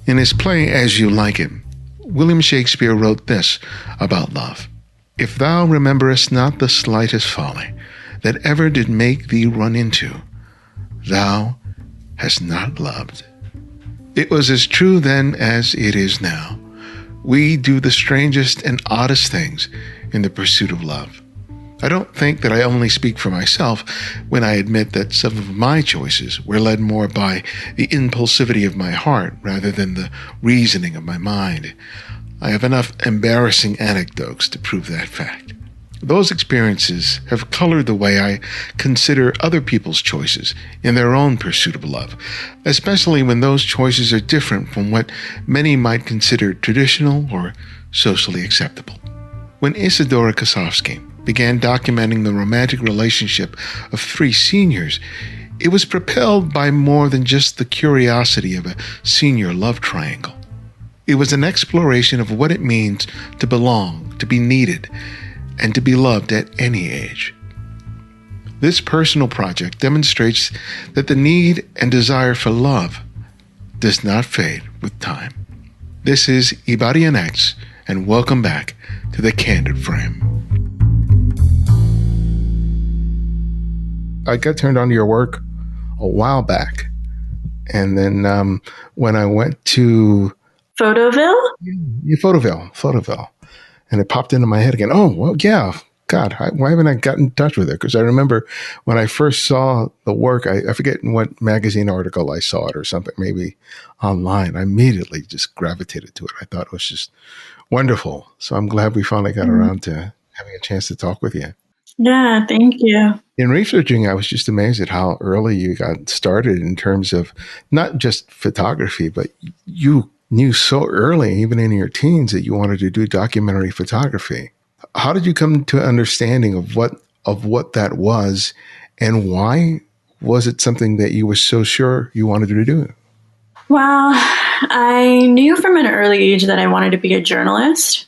In his play As You Like It, William Shakespeare wrote this about love. If thou rememberest not the slightest folly that ever did make thee run into, thou hast not loved. It was as true then as it is now. We do the strangest and oddest things in the pursuit of love. I don't think that I only speak for myself when I admit that some of my choices were led more by the impulsivity of my heart rather than the reasoning of my mind. I have enough embarrassing anecdotes to prove that fact. Those experiences have colored the way I consider other people's choices in their own pursuit of love, especially when those choices are different from what many might consider traditional or socially acceptable. When Isadora Kosofsky began documenting the romantic relationship of three seniors, it was propelled by more than just the curiosity of a senior love triangle. It was an exploration of what it means to belong, to be needed, and to be loved at any age. This personal project demonstrates that the need and desire for love does not fade with time. This is Ibadian X, and welcome back to The Candid Frame. I got turned on to your work a while back, and then when I went to Photoville? Yeah, Photoville. And it popped into my head again. Oh, well, yeah. God, why haven't I gotten in touch with it? Because I remember when I first saw the work, I forget in what magazine article I saw it or something, maybe online. I immediately just gravitated to it. I thought it was just wonderful. So I'm glad we finally got around to having a chance to talk with you. Yeah, thank you. In researching, I was just amazed at how early you got started in terms of not just photography, but you knew so early, even in your teens, that you wanted to do documentary photography. How did you come to understanding of what that was, and why was it something that you were so sure you wanted to do? Well, I knew from an early age that I wanted to be a journalist.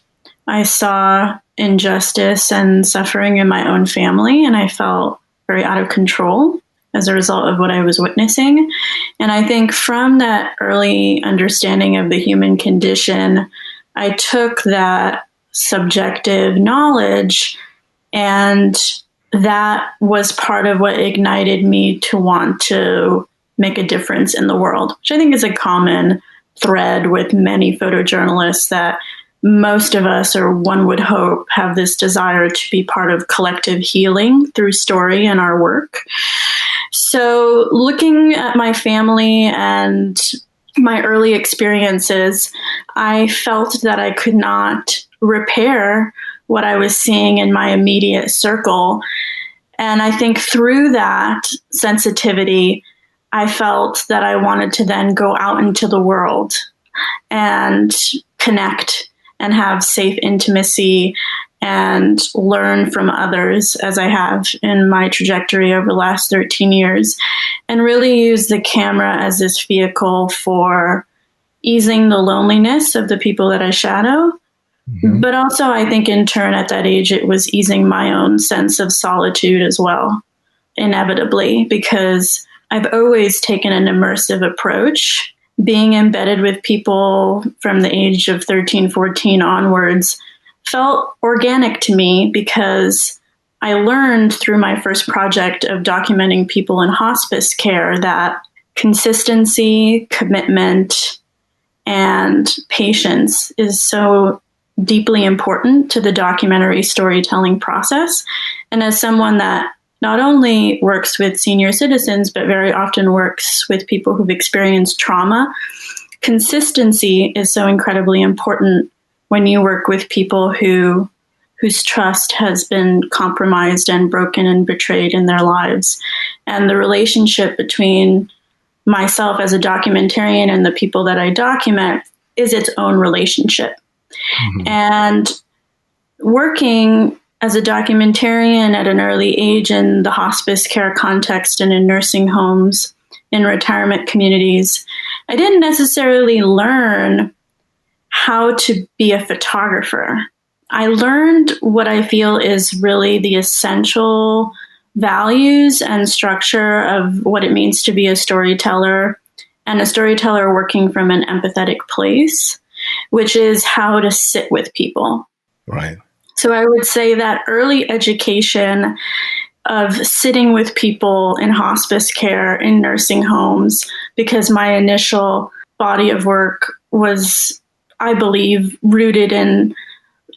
I saw injustice and suffering in my own family, and I felt very out of control as a result of what I was witnessing. And I think from that early understanding of the human condition, I took that subjective knowledge, and that was part of what ignited me to want to make a difference in the world, which I think is a common thread with many photojournalists, that most of us, or one would hope, have this desire to be part of collective healing through story and our work. So looking at my family and my early experiences, I felt that I could not repair what I was seeing in my immediate circle. And I think through that sensitivity, I felt that I wanted to then go out into the world and connect and have safe intimacy and learn from others, as I have in my trajectory over the last 13 years, and really use the camera as this vehicle for easing the loneliness of the people that I shadow. Mm-hmm. But also, I think in turn at that age, it was easing my own sense of solitude as well, inevitably, because I've always taken an immersive approach. Being embedded with people from the age of 13, 14 onwards felt organic to me, because I learned through my first project of documenting people in hospice care that consistency, commitment, and patience is so deeply important to the documentary storytelling process. And as someone that not only works with senior citizens, but very often works with people who've experienced trauma, consistency is so incredibly important when you work with people whose trust has been compromised and broken and betrayed in their lives. And the relationship between myself as a documentarian and the people that I document is its own relationship. Mm-hmm. And working as a documentarian at an early age in the hospice care context and in nursing homes, in retirement communities, I didn't necessarily learn how to be a photographer. I learned what I feel is really the essential values and structure of what it means to be a storyteller and a storyteller working from an empathetic place, which is how to sit with people. Right. So I would say that early education of sitting with people in hospice care, in nursing homes, because my initial body of work was, I believe, rooted in,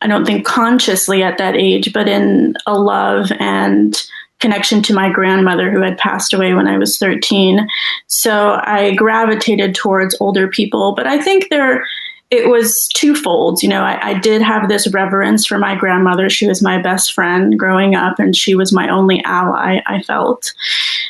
I don't think consciously at that age, but in a love and connection to my grandmother who had passed away when I was 13. So I gravitated towards older people, but I think it was twofold. I did have this reverence for my grandmother. She was my best friend growing up, and she was my only ally, I felt.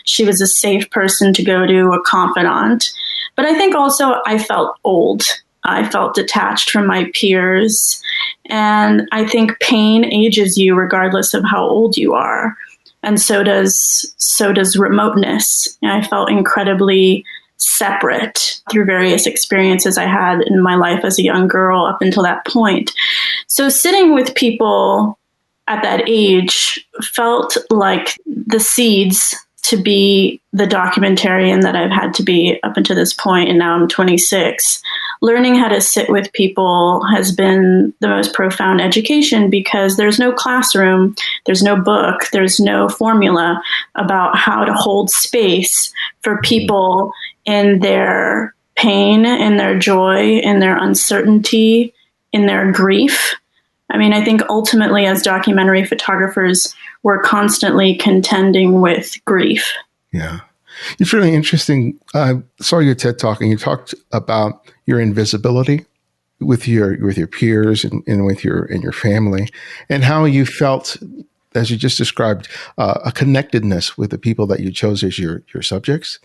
She was a safe person to go to, a confidant. But I think also I felt old. I felt detached from my peers. And I think pain ages you regardless of how old you are. And so does remoteness. I felt incredibly separate through various experiences I had in my life as a young girl up until that point. So sitting with people at that age felt like the seeds to be the documentarian that I've had to be up until this point, and now I'm 26. Learning how to sit with people has been the most profound education because there's no classroom, there's no book, there's no formula about how to hold space for people in their pain, in their joy, in their uncertainty, in their grief. I mean, I think ultimately as documentary photographers, we're constantly contending with grief. Yeah. It's really interesting. I saw your TED Talk, and you talked about your invisibility with your peers and with your family, and how you felt, as you just described, a connectedness with the people that you chose as your subjects.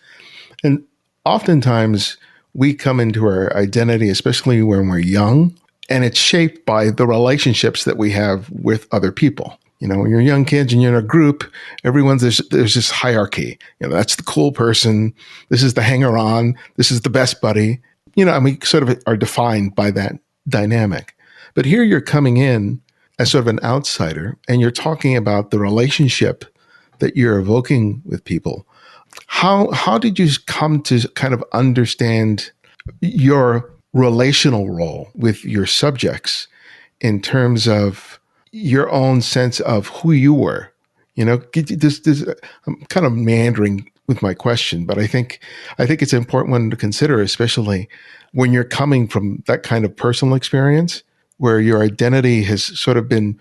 And oftentimes we come into our identity, especially when we're young, and it's shaped by the relationships that we have with other people. When you're young kids and you're in a group, there's this hierarchy. That's the cool person. This is the hanger-on. This is the best buddy. And we sort of are defined by that dynamic. But here you're coming in as sort of an outsider, and you're talking about the relationship that you're evoking with people. How did you come to kind of understand your relational role with your subjects in terms of your own sense of who you were? I'm kind of meandering with my question, but I think it's an important one to consider, especially when you're coming from that kind of personal experience where your identity has sort of been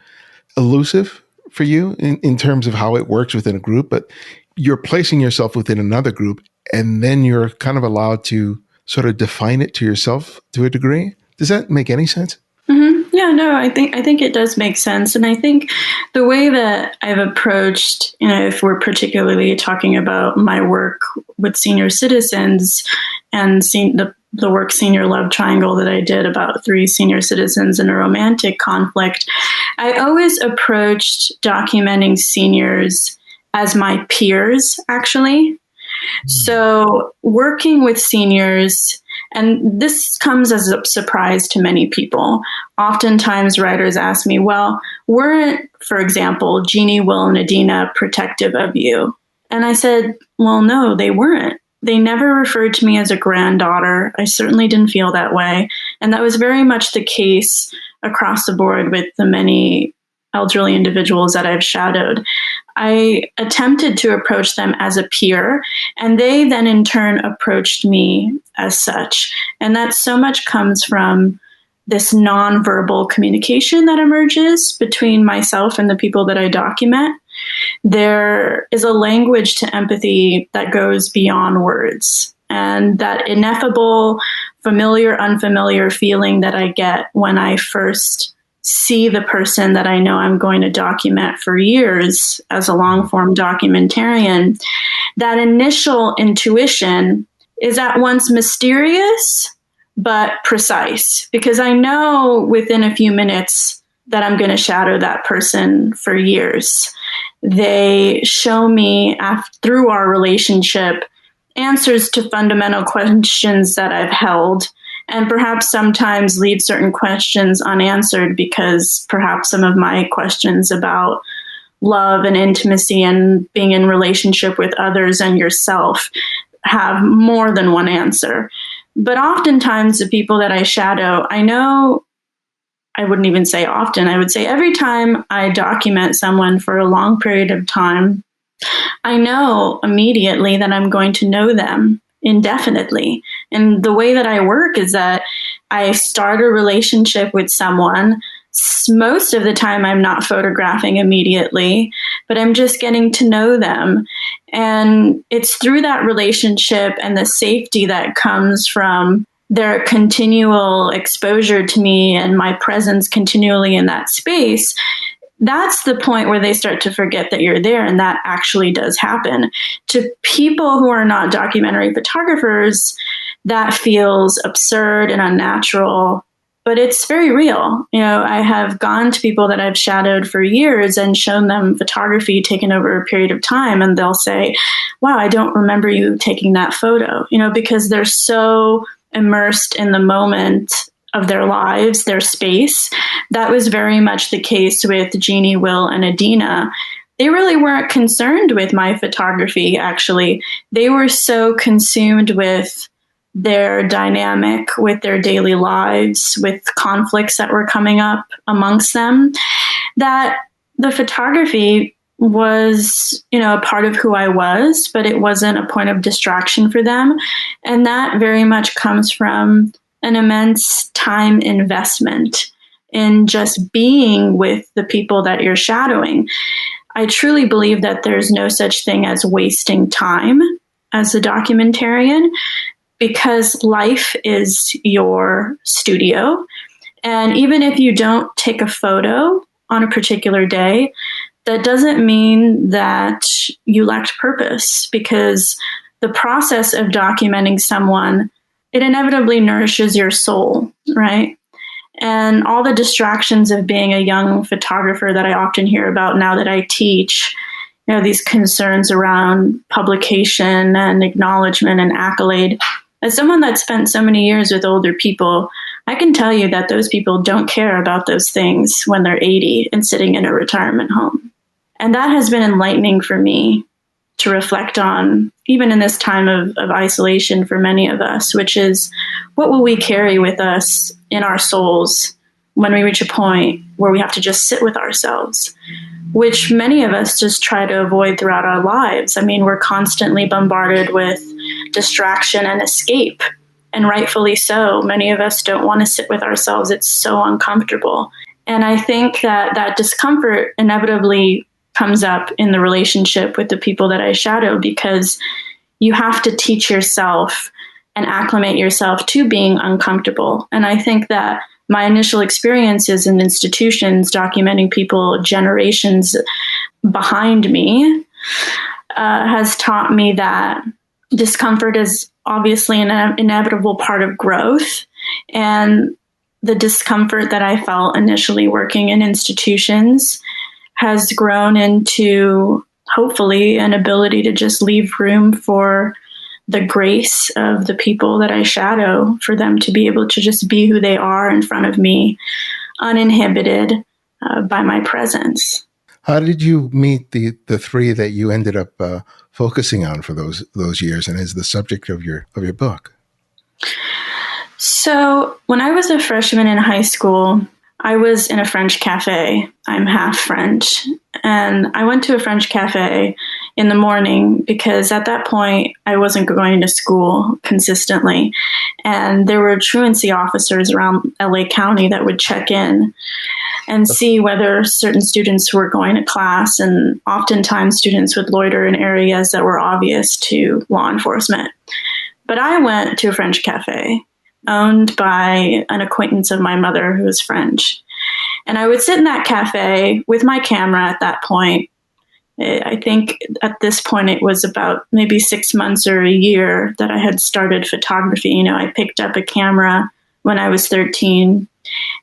elusive for you in terms of how it works within a group, but you're placing yourself within another group, and then you're kind of allowed to sort of define it to yourself to a degree. Does that make any sense? Mm-hmm. Yeah, no, I think it does make sense. And I think the way that I've approached, if we're particularly talking about my work with senior citizens and the work Senior Love Triangle that I did about 3 senior citizens in a romantic conflict, I always approached documenting seniors as my peers, actually. So working with seniors, and this comes as a surprise to many people. Oftentimes writers ask me, well, weren't, for example, Jeannie, Will, and Adina protective of you? And I said, well, no, they weren't. They never referred to me as a granddaughter. I certainly didn't feel that way. And that was very much the case across the board with the many elderly individuals that I've shadowed. I attempted to approach them as a peer, and they then in turn approached me as such. And that so much comes from this nonverbal communication that emerges between myself and the people that I document. There is a language to empathy that goes beyond words. And that ineffable, familiar, unfamiliar feeling that I get when I first see the person that I know I'm going to document for years as a long-form documentarian, that initial intuition is at once mysterious but precise, because I know within a few minutes that I'm going to shadow that person for years. They show me through our relationship answers to fundamental questions that I've held, and perhaps sometimes leave certain questions unanswered because perhaps some of my questions about love and intimacy and being in relationship with others and yourself have more than one answer. But oftentimes the people that I shadow, I wouldn't even say often, I would say every time I document someone for a long period of time, I know immediately that I'm going to know them indefinitely. And the way that I work is that I start a relationship with someone. Most of the time, I'm not photographing immediately, but I'm just getting to know them. And it's through that relationship and the safety that comes from their continual exposure to me and my presence continually in that space. That's the point where they start to forget that you're there. And that actually does happen. To people who are not documentary photographers, that feels absurd and unnatural, but it's very real. I have gone to people that I've shadowed for years and shown them photography taken over a period of time. And they'll say, wow, I don't remember you taking that photo, because they're so immersed in the moment of their lives, their space. That was very much the case with Jeannie, Will, and Adina. They really weren't concerned with my photography, actually. They were so consumed with their dynamic, with their daily lives, with conflicts that were coming up amongst them, that the photography was, a part of who I was, but it wasn't a point of distraction for them. And that very much comes from an immense time investment in just being with the people that you're shadowing. I truly believe that there's no such thing as wasting time as a documentarian, because life is your studio. And even if you don't take a photo on a particular day, that doesn't mean that you lacked purpose, because the process of documenting someone, it inevitably nourishes your soul, right? And all the distractions of being a young photographer that I often hear about now that I teach, these concerns around publication and acknowledgement and accolade. As someone that spent so many years with older people, I can tell you that those people don't care about those things when they're 80 and sitting in a retirement home. And that has been enlightening for me to reflect on, even in this time of isolation for many of us, which is, what will we carry with us in our souls when we reach a point where we have to just sit with ourselves, which many of us just try to avoid throughout our lives. I mean, we're constantly bombarded with distraction and escape, and rightfully so. Many of us don't want to sit with ourselves. It's so uncomfortable. And I think that discomfort inevitably comes up in the relationship with the people that I shadow, because you have to teach yourself and acclimate yourself to being uncomfortable. And I think that my initial experiences in institutions documenting people generations behind me has taught me that discomfort is obviously an inevitable part of growth. And the discomfort that I felt initially working in institutions has grown into, hopefully, an ability to just leave room for the grace of the people that I shadow, for them to be able to just be who they are in front of me, uninhibited by my presence. How did you meet the three that you ended up focusing on for those years, and is the subject of your book? So when I was a freshman in high school, I was in a French cafe. I'm half French. And I went to a French cafe in the morning because at that point I wasn't going to school consistently. And there were truancy officers around LA County that would check in and see whether certain students were going to class. And oftentimes students would loiter in areas that were obvious to law enforcement. But I went to a French cafe owned by an acquaintance of my mother who was French. And I would sit in that cafe with my camera at that point. I think at this point it was about maybe 6 months or a year that I had started photography. I picked up a camera when I was 13,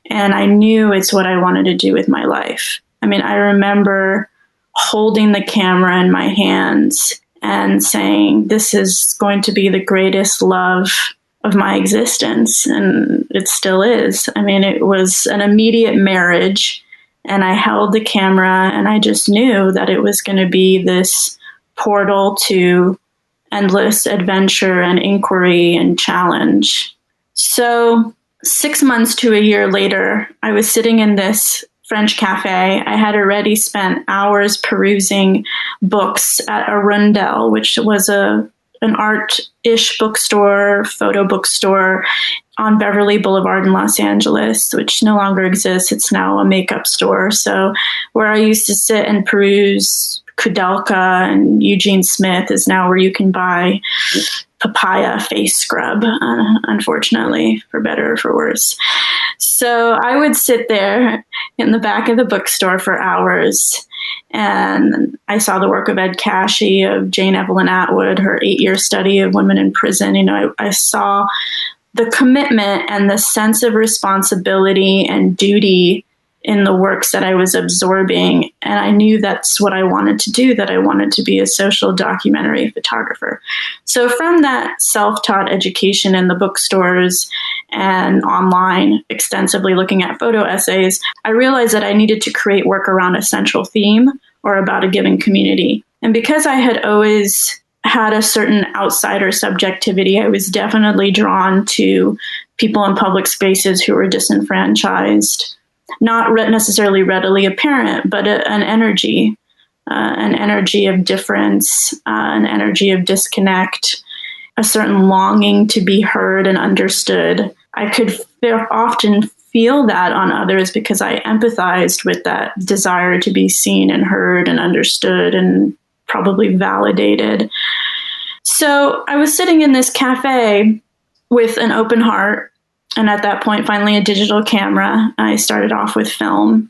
and I knew it's what I wanted to do with my life. I mean, I remember holding the camera in my hands and saying, this is going to be the greatest love of my existence. And it still is. I mean, it was an immediate marriage, and I held the camera and I just knew that it was going to be this portal to endless adventure and inquiry and challenge. So 6 months to a year later, I was sitting in this French cafe. I had already spent hours perusing books at Arundel, which was an art-ish bookstore, photo bookstore on Beverly Boulevard in Los Angeles, which no longer exists. It's now a makeup store. So where I used to sit and peruse Kudelka and Eugene Smith is now where you can buy papaya face scrub, unfortunately, for better or for worse. So I would sit there in the back of the bookstore for hours, and I saw the work of Ed Cashy, of Jane Evelyn Atwood, her 8-year study of women in prison. I saw the commitment and the sense of responsibility and duty in the works that I was absorbing. And I knew that's what I wanted to do, that I wanted to be a social documentary photographer. So from that self-taught education in the bookstores and online, extensively looking at photo essays, I realized that I needed to create work around a central theme or about a given community. And because I had always had a certain outsider subjectivity, I was definitely drawn to people in public spaces who were disenfranchised. Not necessarily readily apparent, but an energy of difference, an energy of disconnect, a certain longing to be heard and understood. I could often feel that on others because I empathized with that desire to be seen and heard and understood and probably validated. So I was sitting in this cafe with an open heart. And at that point, finally, a digital camera. I started off with film.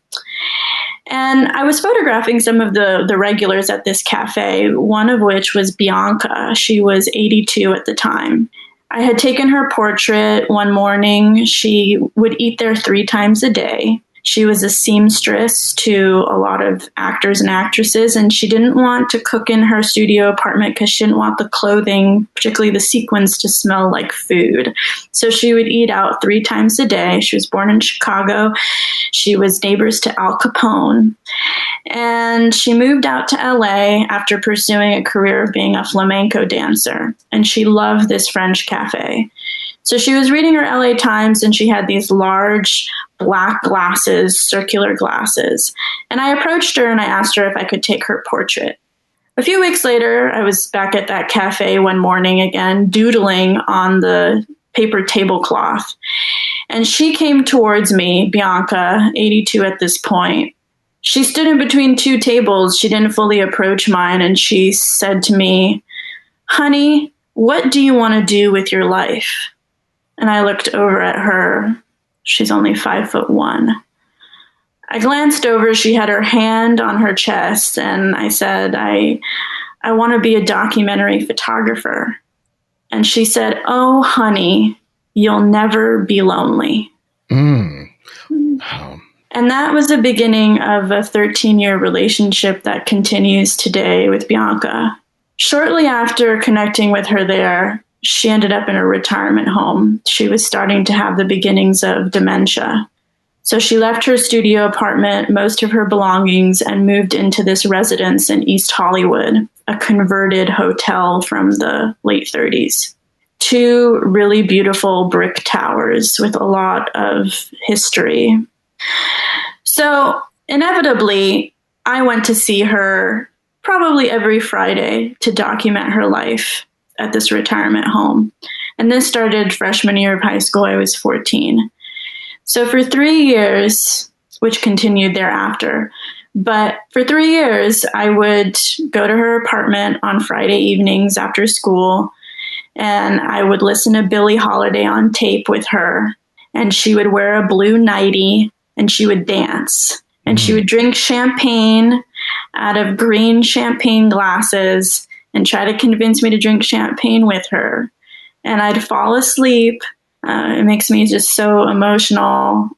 And I was photographing some of the regulars at this cafe, one of which was Bianca. She was 82 at the time. I had taken her portrait one morning. She would eat there 3 times a day. She was a seamstress to a lot of actors and actresses, and she didn't want to cook in her studio apartment because she didn't want the clothing, particularly the sequins, to smell like food. So she would eat out 3 times a day. She was born in Chicago. She was neighbors to Al Capone. And she moved out to LA after pursuing a career of being a flamenco dancer. And she loved this French cafe. So she was reading her LA Times, and she had these large black glasses, circular glasses. And I approached her and I asked her if I could take her portrait. A few weeks later, I was back at that cafe one morning again, doodling on the paper tablecloth. And she came towards me, Bianca, 82 at this point. She stood in between 2 tables. She didn't fully approach mine. And she said to me, "Honey, what do you want to do with your life?" And I looked over at her. She's only 5'1". I glanced over. She had her hand on her chest, and I said, I want to be a documentary photographer. And she said, "Oh, honey, you'll never be lonely." Wow. And that was the beginning of a 13-year relationship that continues today with Bianca. Shortly after connecting with her there, she ended up in a retirement home. She was starting to have the beginnings of dementia. So she left her studio apartment, most of her belongings, and moved into this residence in East Hollywood, a converted hotel from the late 30s. 2 really beautiful brick towers with a lot of history. So inevitably, I went to see her probably every Friday to document her life at this retirement home. And this started freshman year of high school. I was 14. So for 3 years, which continued thereafter, but for 3 years, I would go to her apartment on Friday evenings after school, and I would listen to Billie Holiday on tape with her, and she would wear a blue nightie, and she would dance, and she would drink champagne out of green champagne glasses and try to convince me to drink champagne with her. And I'd fall asleep. It makes me just so emotional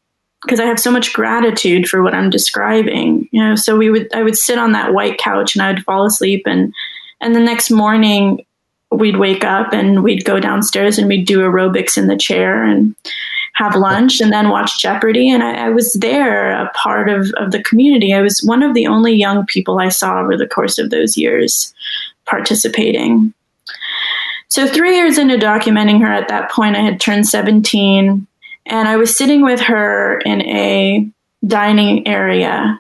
because I have so much gratitude for what I'm describing. So I would sit on that white couch and I would fall asleep. And the next morning we'd wake up and we'd go downstairs and we'd do aerobics in the chair and have lunch and then watch Jeopardy. And I was there, a part of the community. I was one of the only young people I saw over the course of those years participating. So 3 years into documenting her, at that point, I had turned 17, and I was sitting with her in a dining area.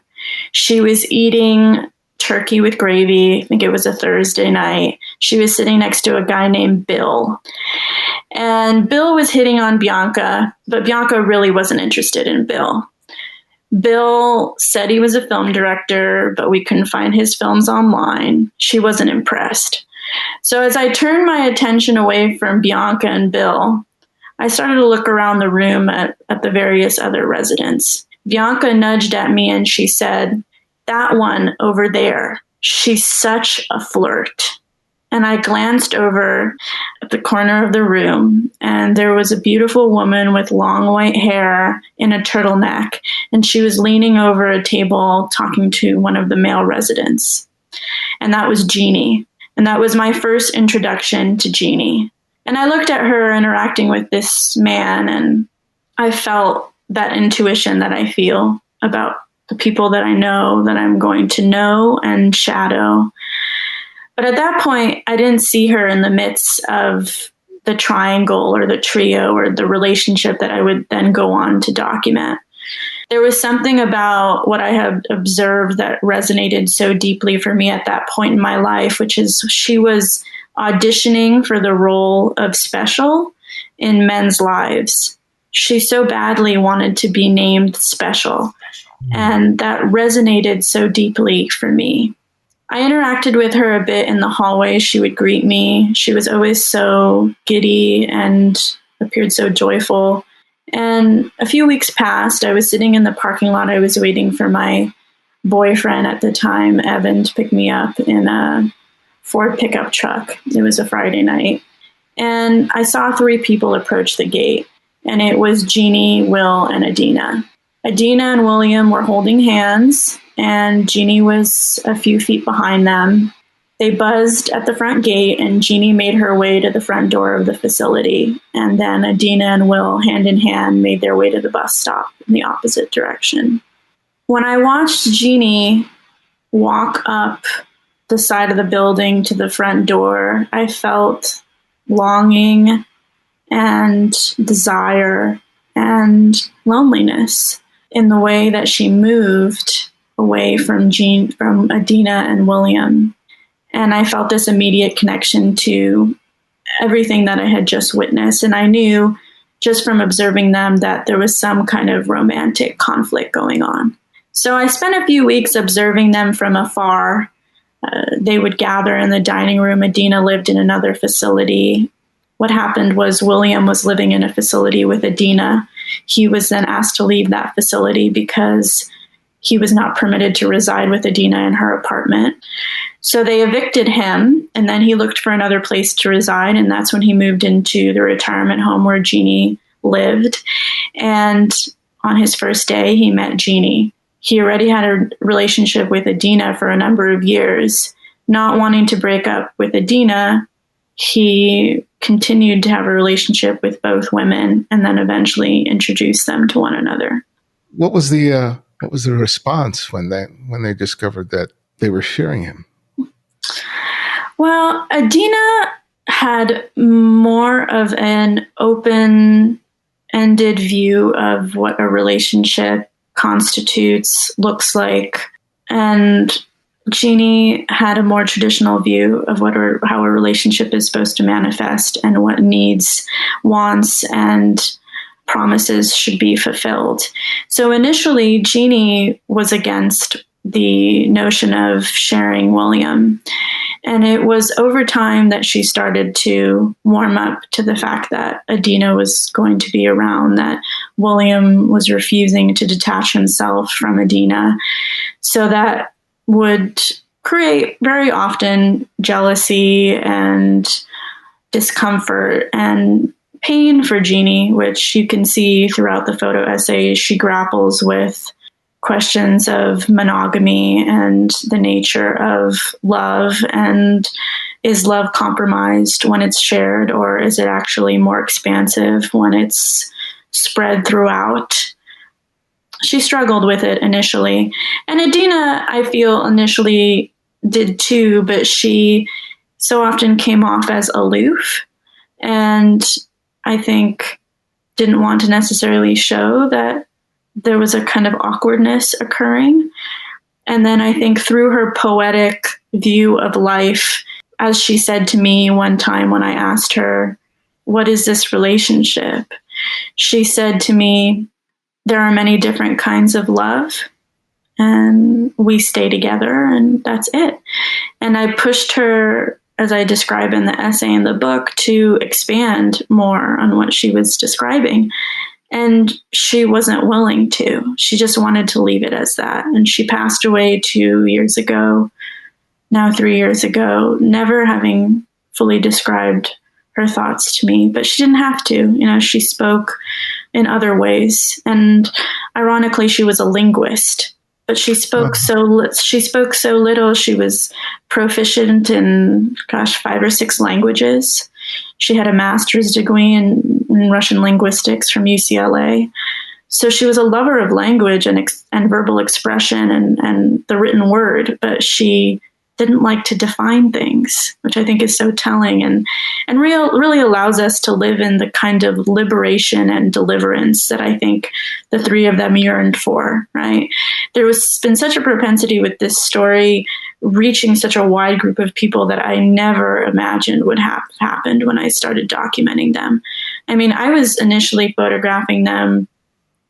She was eating turkey with gravy. I think it was a Thursday night. She was sitting next to a guy named Bill. And Bill was hitting on Bianca, but Bianca really wasn't interested in Bill. Bill said he was a film director, but we couldn't find his films online. She wasn't impressed. So as I turned my attention away from Bianca and Bill, I started to look around the room at the various other residents. Bianca nudged at me and she said, "That one over there, she's such a flirt." And I glanced over at the corner of the room, and there was a beautiful woman with long white hair in a turtleneck, and she was leaning over a table talking to one of the male residents. And that was Jeannie. And that was my first introduction to Jeannie. And I looked at her interacting with this man, and I felt that intuition that I feel about the people that I know, that I'm going to know and shadow. But at that point, I didn't see her in the midst of the triangle or the trio or the relationship that I would then go on to document. There was something about what I had observed that resonated so deeply for me at that point in my life, which is she was auditioning for the role of Special in men's lives. She so badly wanted to be named Special, and that resonated so deeply for me. I interacted with her a bit in the hallway. She would greet me. She was always so giddy and appeared so joyful. And a few weeks passed. I was sitting in the parking lot. I was waiting for my boyfriend at the time, Evan, to pick me up in a Ford pickup truck. It was a Friday night. And I saw 3 people approach the gate. And it was Jeannie, Will, and Adina. Adina and William were holding hands, and Jeannie was a few feet behind them. They buzzed at the front gate, and Jeannie made her way to the front door of the facility. And then Adina and Will, hand in hand, made their way to the bus stop in the opposite direction. When I watched Jeannie walk up the side of the building to the front door, I felt longing and desire and loneliness in the way that she moved away from Adina and William. And I felt this immediate connection to everything that I had just witnessed. And I knew just from observing them that there was some kind of romantic conflict going on. So I spent a few weeks observing them from afar. They would gather in the dining room. Adina lived in another facility. What happened was William was living in a facility with Adina. He was then asked to leave that facility because he was not permitted to reside with Adina in her apartment. So they evicted him, and then he looked for another place to reside, and that's when he moved into the retirement home where Jeannie lived. And on his first day, he met Jeannie. He already had a relationship with Adina for a number of years. Not wanting to break up with Adina, he continued to have a relationship with both women and then eventually introduced them to one another. What was the response when they discovered that they were sharing him? Well, Adina had more of an open-ended view of what a relationship constitutes, looks like, and Jeannie had a more traditional view of how a relationship is supposed to manifest and what needs, wants, and promises should be fulfilled. So initially, Jeannie was against the notion of sharing William. And it was over time that she started to warm up to the fact that Adina was going to be around, that William was refusing to detach himself from Adina. So that would create very often jealousy and discomfort and pain for Jeannie, which you can see throughout the photo essay. She grapples with questions of monogamy and the nature of love, and is love compromised when it's shared, or is it actually more expansive when it's spread throughout? She struggled with it initially, and Adina, I feel, initially did too, but she so often came off as aloof, and I think didn't want to necessarily show that there was a kind of awkwardness occurring. And then I think through her poetic view of life, as she said to me one time when I asked her, "What is this relationship?" She said to me, "There are many different kinds of love, and we stay together, and that's it." And I pushed her, as I describe in the essay in the book, to expand more on what she was describing. And she wasn't willing to. She just wanted to leave it as that. And she passed away 2 years ago, now 3 years ago, never having fully described her thoughts to me. But she didn't have to. You know, she spoke in other ways. And ironically, she was a linguist. But she spoke so little. She was proficient in, 5 or 6 languages. She had a master's degree in Russian linguistics from UCLA. So she was a lover of language and verbal expression and the written word, but she didn't like to define things, which I think is so telling and really allows us to live in the kind of liberation and deliverance that I think the three of them yearned for, right? There was been such a propensity with this story reaching such a wide group of people that I never imagined would have happened when I started documenting them. I mean, I was initially photographing them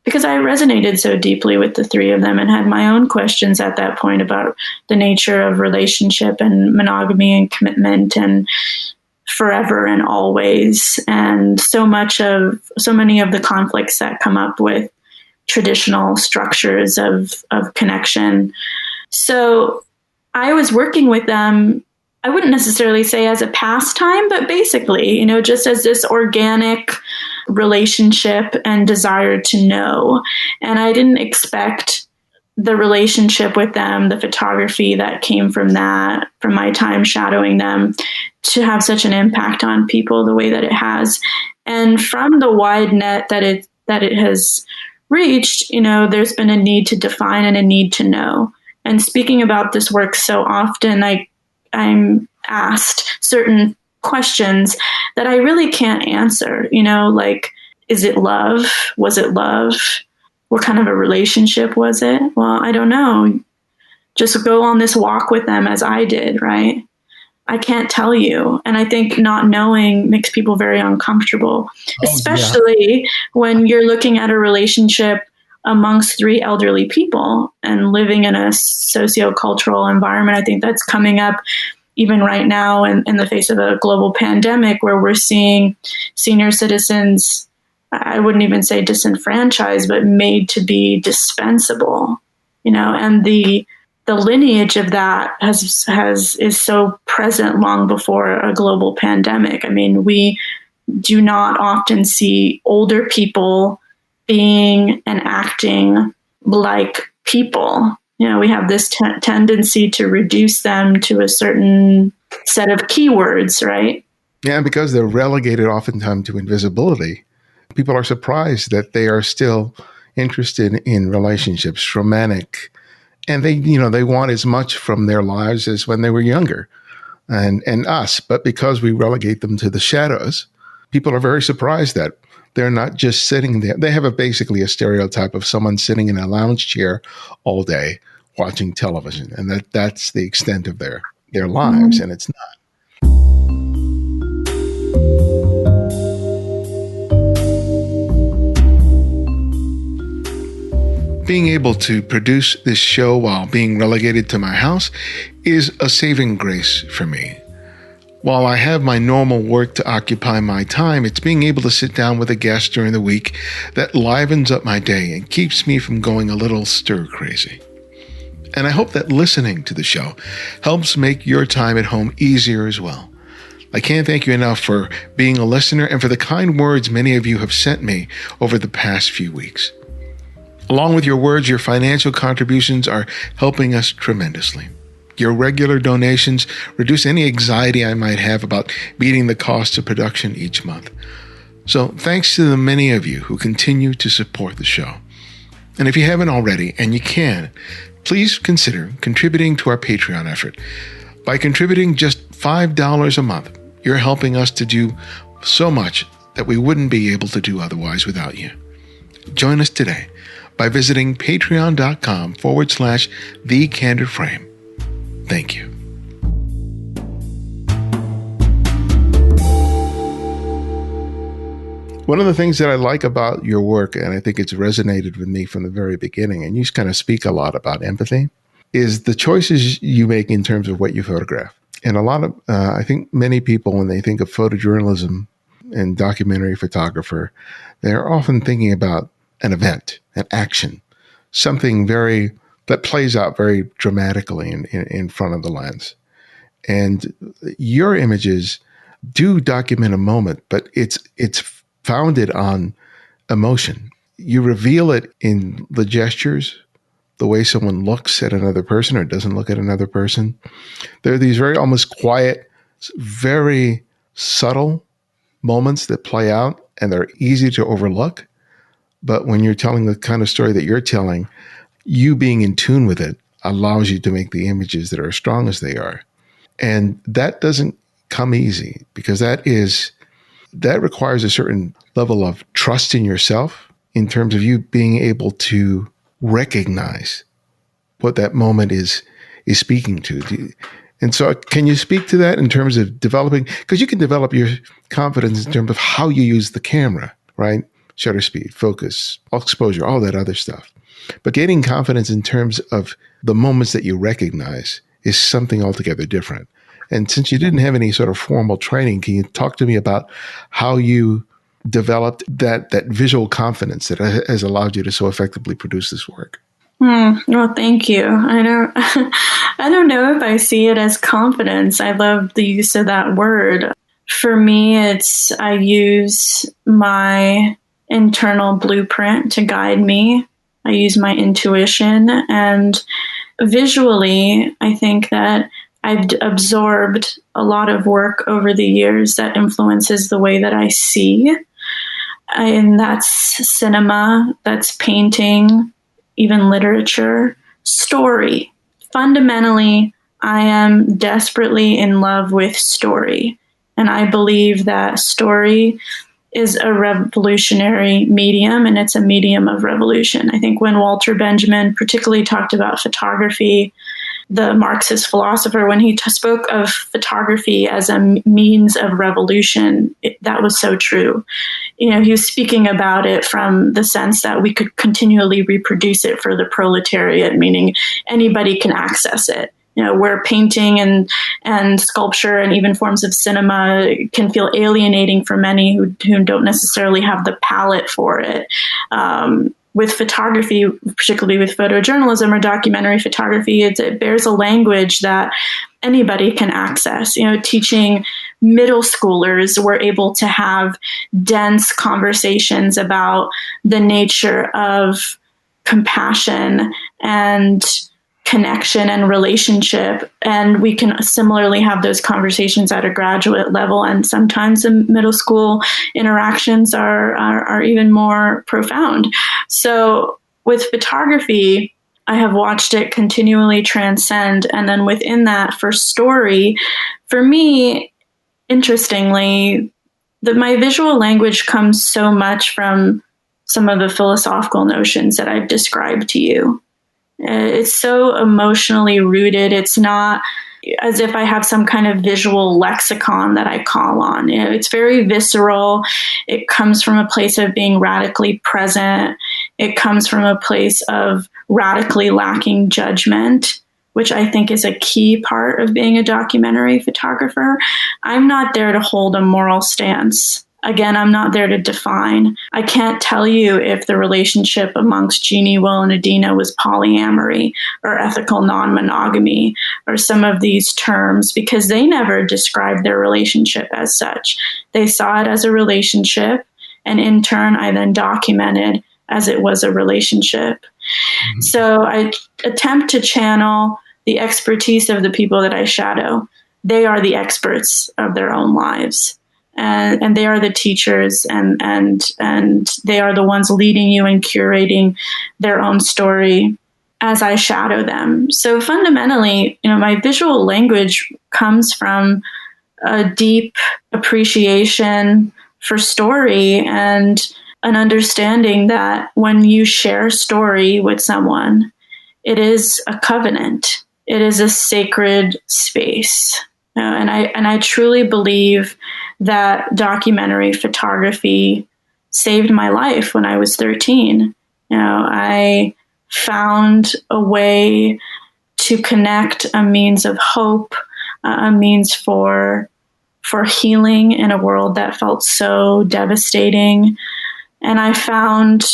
because I resonated so deeply with the three of them and had my own questions at that point about the nature of relationship and monogamy and commitment and forever and always, and so many of the conflicts that come up with traditional structures of connection. So I was working with them, I wouldn't necessarily say as a pastime, but basically, you know, just as this organic relationship and desire to know. And I didn't expect the relationship with them, the photography that came from that, from my time shadowing them, to have such an impact on people the way that it has. And from the wide net that it has reached, you know, there's been a need to define and a need to know. And speaking about this work so often, I'm asked certain questions that I really can't answer, you know, like, is it love? Was it love? What kind of a relationship was it? Well, I don't know. Just go on this walk with them as I did, right? I can't tell you. And I think not knowing makes people very uncomfortable, especially when you're looking at a relationship amongst 3 elderly people and living in a sociocultural environment. I think that's coming up even right now in the face of a global pandemic, where we're seeing senior citizens, I wouldn't even say disenfranchised, but made to be dispensable, you know, and the lineage of that is so present long before a global pandemic. I mean, we do not often see older people being and acting like people. You know, we have this tendency to reduce them to a certain set of keywords, right? Yeah, because they're relegated oftentimes to invisibility. People are surprised that they are still interested in relationships, romantic, and they want as much from their lives as when they were younger, and us. But because we relegate them to the shadows, people are very surprised that they're not just sitting there. They have basically a stereotype of someone sitting in a lounge chair all day watching television, and that's the extent of their lives, and it's not. Being able to produce this show while being relegated to my house is a saving grace for me. While I have my normal work to occupy my time, it's being able to sit down with a guest during the week that livens up my day and keeps me from going a little stir crazy. And I hope that listening to the show helps make your time at home easier as well. I can't thank you enough for being a listener and for the kind words many of you have sent me over the past few weeks. Along with your words, your financial contributions are helping us tremendously. Your regular donations reduce any anxiety I might have about meeting the cost of production each month. So thanks to the many of you who continue to support the show. And if you haven't already, and you can, please consider contributing to our Patreon effort. By contributing just $5 a month. You're helping us to do so much that we wouldn't be able to do otherwise without you. Join us today by visiting patreon.com/The Candid Frame. Thank you. One of the things that I like about your work, and I think it's resonated with me from the very beginning, and you kind of speak a lot about empathy, is the choices you make in terms of what you photograph. And a lot of, I think many people, when they think of photojournalism and documentary photographer, they're often thinking about an event, an action, something that plays out very dramatically in front of the lens. And your images do document a moment, but it's founded on emotion. You reveal it in the gestures, the way someone looks at another person or doesn't look at another person. There are these very almost quiet, very subtle moments that play out, and they're easy to overlook. But when you're telling the kind of story that you're telling, you being in tune with it allows you to make the images that are as strong as they are. And that doesn't come easy, because that requires a certain level of trust in yourself in terms of you being able to recognize what that moment is speaking to. And so can you speak to that in terms of developing, because you can develop your confidence in terms of how you use the camera, right? Shutter speed, focus, exposure, all that other stuff. But gaining confidence in terms of the moments that you recognize is something altogether different. And since you didn't have any sort of formal training, can you talk to me about how you developed that visual confidence that has allowed you to so effectively produce this work? Well, thank you. I don't know if I see it as confidence. I love the use of that word. For me, I use my internal blueprint to guide me. I use my intuition, and visually, I think that I've absorbed a lot of work over the years that influences the way that I see. And that's cinema, that's painting, even literature, story. Fundamentally, I am desperately in love with story. And I believe that story is a revolutionary medium, and it's a medium of revolution. I think when Walter Benjamin particularly talked about photography, the Marxist philosopher, when he spoke of photography as a means of revolution, that was so true. He was speaking about it from the sense that we could continually reproduce it for the proletariat, meaning anybody can access it. Where painting and sculpture and even forms of cinema can feel alienating for many who don't necessarily have the palate for it. With photography, particularly with photojournalism or documentary photography, it bears a language that anybody can access. Teaching middle schoolers, we're able to have dense conversations about the nature of compassion and connection and relationship. And we can similarly have those conversations at a graduate level. And sometimes the middle school interactions are even more profound. So with photography, I have watched it continually transcend. And then within that, for story, for me, interestingly, my visual language comes so much from some of the philosophical notions that I've described to you. It's so emotionally rooted. It's not as if I have some kind of visual lexicon that I call on. It's very visceral. It comes from a place of being radically present. It comes from a place of radically lacking judgment, which I think is a key part of being a documentary photographer. I'm not there to hold a moral stance. Again, I'm not there to define. I can't tell you if the relationship amongst Jeannie, Will, and Adina was polyamory or ethical non-monogamy or some of these terms, because they never described their relationship as such. They saw it as a relationship, and in turn, I then documented as it was a relationship. Mm-hmm. So I attempt to channel the expertise of the people that I shadow. They are the experts of their own lives. And they are the teachers, and they are the ones leading you and curating their own story as I shadow them. So fundamentally, my visual language comes from a deep appreciation for story and an understanding that when you share story with someone, it is a covenant. It is a sacred space. And I truly believe that documentary photography saved my life when I was 13. I found a way to connect a means of hope, a means for healing in a world that felt so devastating. And I found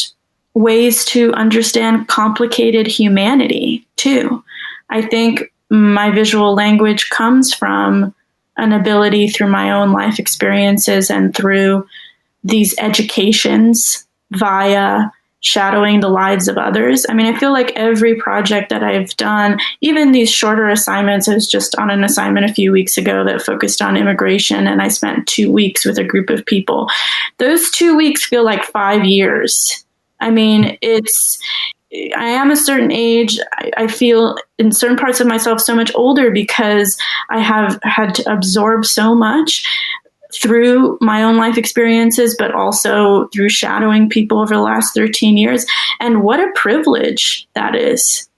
ways to understand complicated humanity too. I think my visual language comes from an ability through my own life experiences and through these educations via shadowing the lives of others. I mean, I feel like every project that I've done, even these shorter assignments, I was just on an assignment a few weeks ago that focused on immigration, and I spent 2 weeks with a group of people. Those 2 weeks feel like 5 years. I mean, I am a certain age. I feel in certain parts of myself so much older because I have had to absorb so much through my own life experiences, but also through shadowing people over the last 13 years. And what a privilege that is.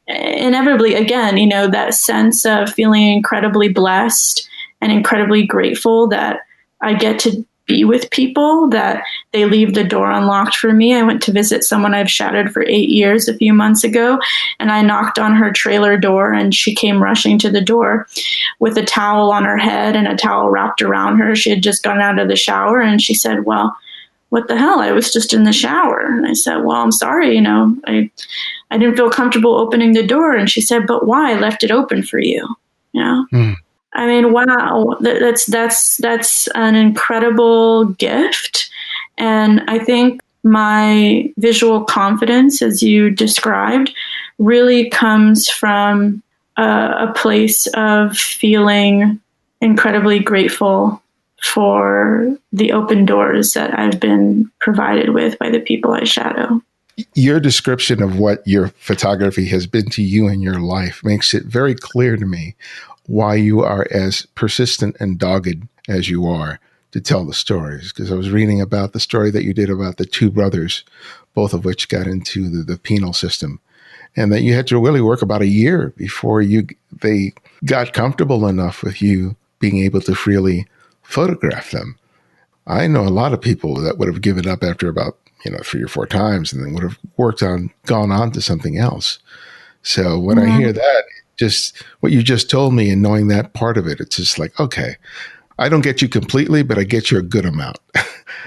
Inevitably, again, that sense of feeling incredibly blessed and incredibly grateful that I get to be with people, that they leave the door unlocked for me. I went to visit someone I've shadowed for 8 years a few months ago, and I knocked on her trailer door, and she came rushing to the door with a towel on her head and a towel wrapped around her. She had just gotten out of the shower, and she said, "Well, what the hell? I was just in the shower." And I said, "Well, I'm sorry, I didn't feel comfortable opening the door." And she said, "But why? I left it open for you." I mean, wow, that's an incredible gift. And I think my visual confidence, as you described, really comes from a place of feeling incredibly grateful for the open doors that I've been provided with by the people I shadow. Your description of what your photography has been to you in your life makes it very clear to me why you are as persistent and dogged as you are to tell the stories. Because I was reading about the story that you did about the two brothers, both of which got into the penal system, and that you had to really work about a year before they got comfortable enough with you being able to freely photograph them. I know a lot of people that would have given up after about 3 or 4 times and then would have gone on to something else. So when I hear that, just what you just told me and knowing that part of it, it's just like, okay, I don't get you completely, but I get you a good amount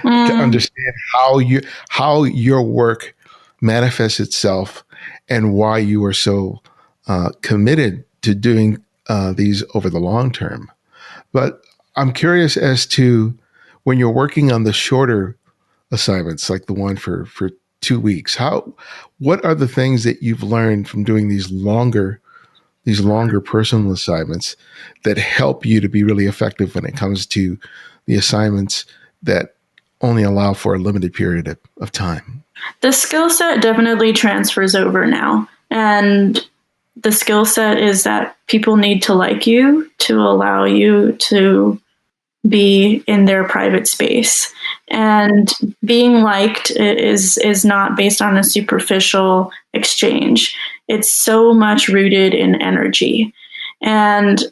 to understand how your work manifests itself and why you are so committed to doing these over the long term. But I'm curious as to when you're working on the shorter assignments, like the one for 2 weeks, what are the things that you've learned from doing these longer personal assignments that help you to be really effective when it comes to the assignments that only allow for a limited period of time? The skill set definitely transfers over now. And the skill set is that people need to like you to allow you to be in their private space. And being liked is not based on a superficial exchange. It's so much rooted in energy. And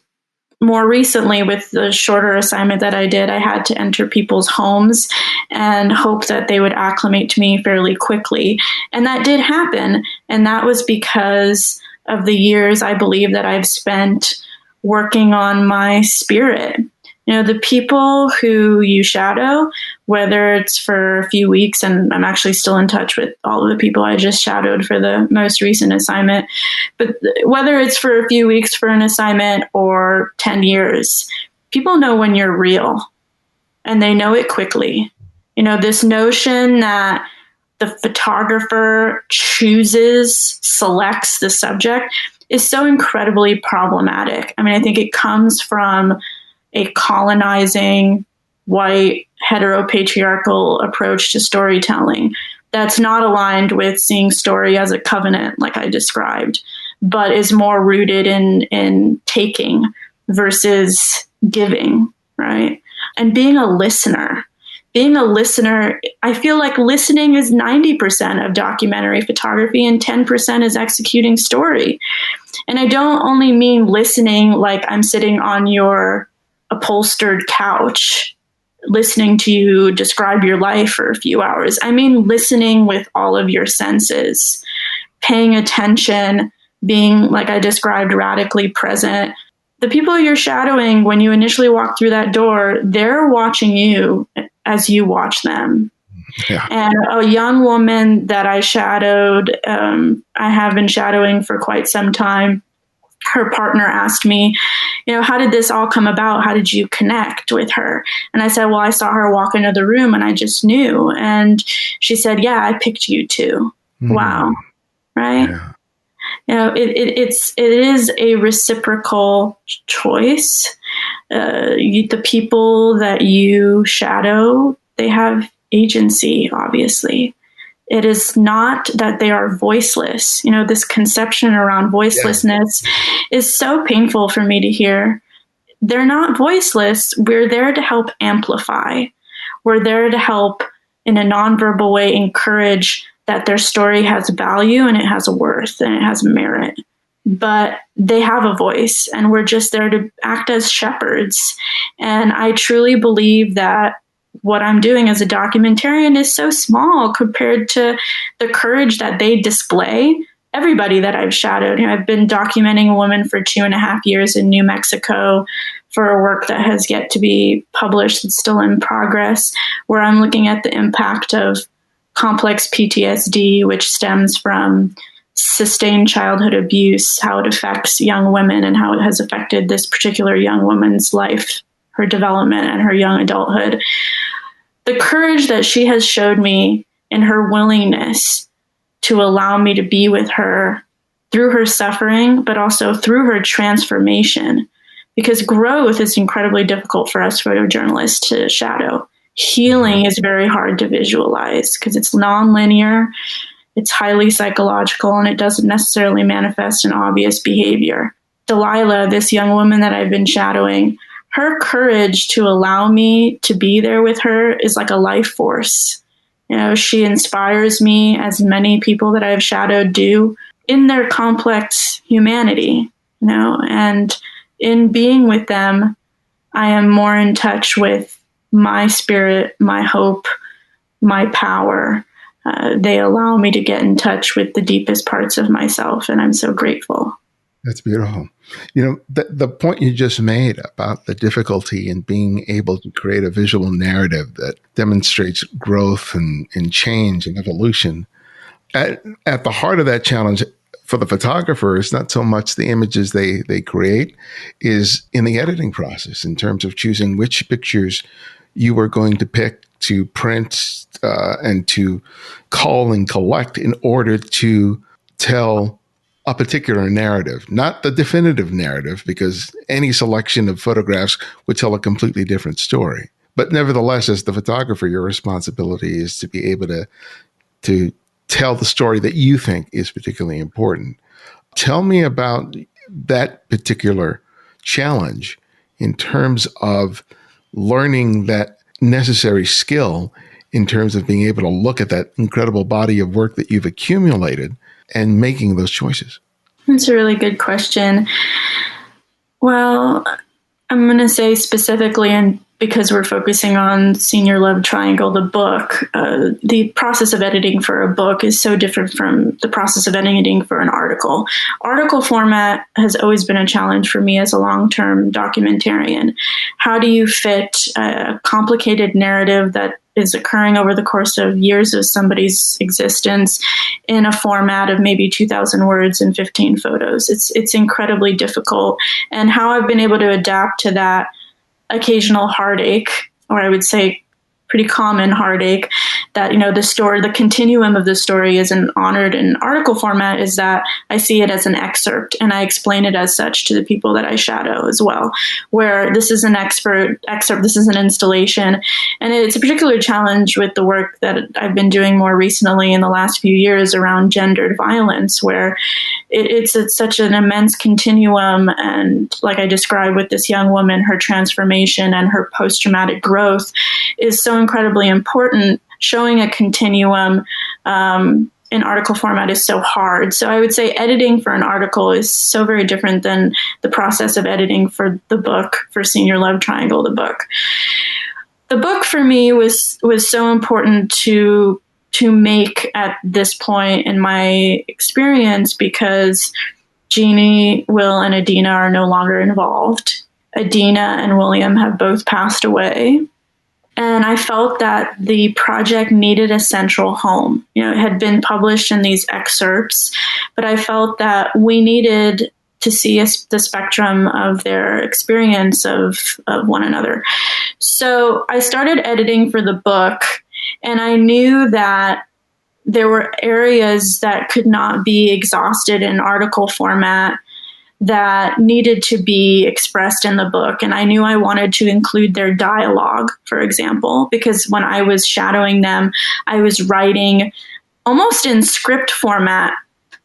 more recently, with the shorter assignment that I did, I had to enter people's homes and hope that they would acclimate to me fairly quickly. And that did happen. And that was because of the years I believe that I've spent working on my spirit. The people who you shadow, whether it's for a few weeks, and I'm actually still in touch with all of the people I just shadowed for the most recent assignment, but whether it's for a few weeks for an assignment or 10 years, people know when you're real, and they know it quickly. This notion that the photographer selects the subject is so incredibly problematic. I mean, I think it comes from a colonizing, white, heteropatriarchal approach to storytelling, that's not aligned with seeing story as a covenant, like I described, but is more rooted in taking versus giving, right? And being a listener. Being a listener, I feel like listening is 90% of documentary photography and 10% is executing story. And I don't only mean listening like I'm sitting on your upholstered couch listening to you describe your life for a few hours. I mean listening with all of your senses, paying attention, being, like I described, radically present. The people you're shadowing, when you initially walk through that door, they're watching you as you watch them. Yeah. And a young woman that I shadowed, I have been shadowing for quite some time. Her partner asked me, how did this all come about? How did you connect with her? And I said, well, I saw her walk into the room and I just knew. And she said, yeah, I picked you too. Mm. Wow. Right. Yeah. It is a reciprocal choice. The people that you shadow, they have agency, obviously. It is not that they are voiceless. This conception around voicelessness is so painful for me to hear. They're not voiceless. We're there to help amplify. We're there to help in a nonverbal way encourage that their story has value and it has a worth and it has merit. But they have a voice and we're just there to act as shepherds. And I truly believe that what I'm doing as a documentarian is so small compared to the courage that they display. Everybody that I've shadowed, I've been documenting a woman for 2.5 years in New Mexico for a work that has yet to be published. It's still in progress, where I'm looking at the impact of complex PTSD, which stems from sustained childhood abuse, how it affects young women and how it has affected this particular young woman's life, her development and her young adulthood. The courage that she has showed me in her willingness to allow me to be with her through her suffering, but also through her transformation, because growth is incredibly difficult for us photojournalists to shadow. Healing is very hard to visualize because it's nonlinear, it's highly psychological, and it doesn't necessarily manifest in obvious behavior. Delilah, this young woman that I've been shadowing, her courage to allow me to be there with her is like a life force. She inspires me, as many people that I've shadowed do, in their complex humanity, and in being with them, I am more in touch with my spirit, my hope, my power. They allow me to get in touch with the deepest parts of myself, and I'm so grateful. That's beautiful. The point you just made about the difficulty in being able to create a visual narrative that demonstrates growth and change and evolution. At the heart of that challenge for the photographer is not so much the images they create, is in the editing process in terms of choosing which pictures you are going to pick to print and to cull and collect in order to tell a particular narrative, not the definitive narrative, because any selection of photographs would tell a completely different story. But nevertheless, as the photographer, your responsibility is to be able to tell the story that you think is particularly important. Tell me about that particular challenge in terms of learning that necessary skill in terms of being able to look at that incredible body of work that you've accumulated and making those choices. That's a really good question. Well, I'm going to say specifically, and because we're focusing on Senior Love Triangle, the book, the process of editing for a book is so different from the process of editing for an article. Article format has always been a challenge for me as a long-term documentarian. How do you fit a complicated narrative that is occurring over the course of years of somebody's existence in a format of maybe 2,000 words and 15 photos? It's incredibly difficult. And how I've been able to adapt to that occasional heartache, or I would say pretty common heartache that, the continuum of the story isn't honored in article format is that I see it as an excerpt, and I explain it as such to the people that I shadow as well, where this is an excerpt, this is an installation. And it's a particular challenge with the work that I've been doing more recently in the last few years around gendered violence, where it's such an immense continuum. And like I described with this young woman, her transformation and her post-traumatic growth is so incredibly important. Showing a continuum in article format is so hard. So I would say editing for an article is so very different than the process of editing for the book, for Senior Love Triangle, the book. The book for me was so important to make at this point in my experience because Jeannie, Will, and Adina are no longer involved. Adina and William have both passed away. And I felt that the project needed a central home. It had been published in these excerpts, but I felt that we needed to see the spectrum of their experience of one another. So I started editing for the book, and I knew that there were areas that could not be exhausted in article format that needed to be expressed in the book. And I knew I wanted to include their dialogue, for example, because when I was shadowing them, I was writing almost in script format.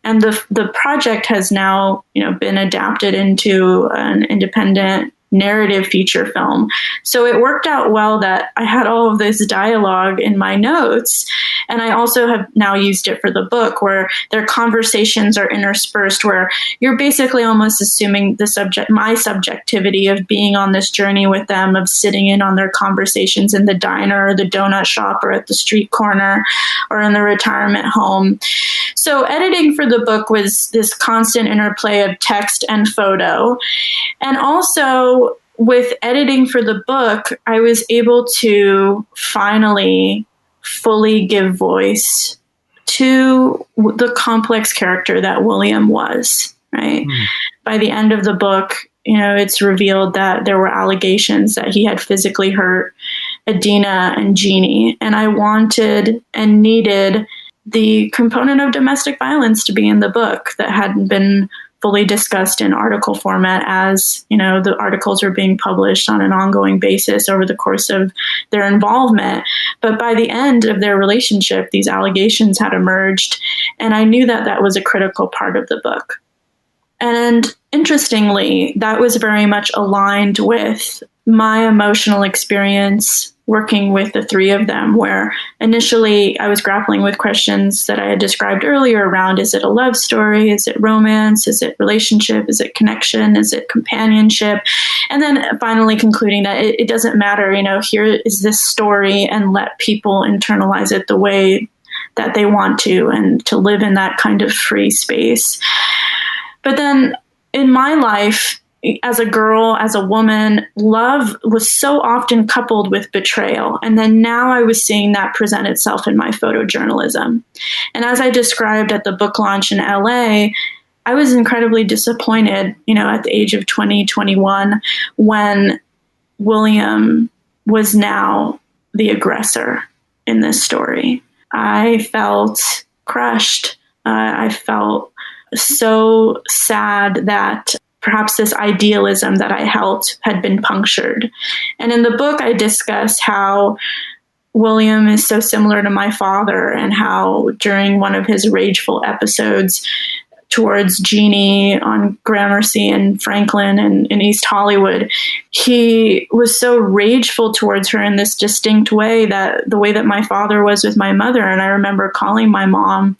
And the project has now, been adapted into an independent narrative feature film. So it worked out well that I had all of this dialogue in my notes. And I also have now used it for the book, where their conversations are interspersed, where you're basically almost assuming my subjectivity of being on this journey with them, of sitting in on their conversations in the diner or the donut shop or at the street corner or in the retirement home. So editing for the book was this constant interplay of text and photo. And also, with editing for the book, I was able to finally fully give voice to the complex character that William was, right? By the end of the book, it's revealed that there were allegations that he had physically hurt Adina and Jeannie. And I wanted and needed the component of domestic violence to be in the book that hadn't been fully discussed in article format, as the articles were being published on an ongoing basis over the course of their involvement. But by the end of their relationship, these allegations had emerged, and I knew that that was a critical part of the book. And interestingly, that was very much aligned with my emotional experience working with the three of them, where initially I was grappling with questions that I had described earlier around, is it a love story? Is it romance? Is it relationship? Is it connection? Is it companionship? And then finally concluding that it doesn't matter, here is this story, and let people internalize it the way that they want to, and to live in that kind of free space. But then in my life, as a girl, as a woman, love was so often coupled with betrayal. And then now I was seeing that present itself in my photojournalism. And as I described at the book launch in LA, I was incredibly disappointed, at the age of 20, 21, when William was now the aggressor in this story. I felt crushed. I felt so sad that perhaps this idealism that I held had been punctured. And in the book, I discuss how William is so similar to my father, and how during one of his rageful episodes towards Jeannie on Gramercy and Franklin and in East Hollywood, he was so rageful towards her in this distinct way, that the way that my father was with my mother. And I remember calling my mom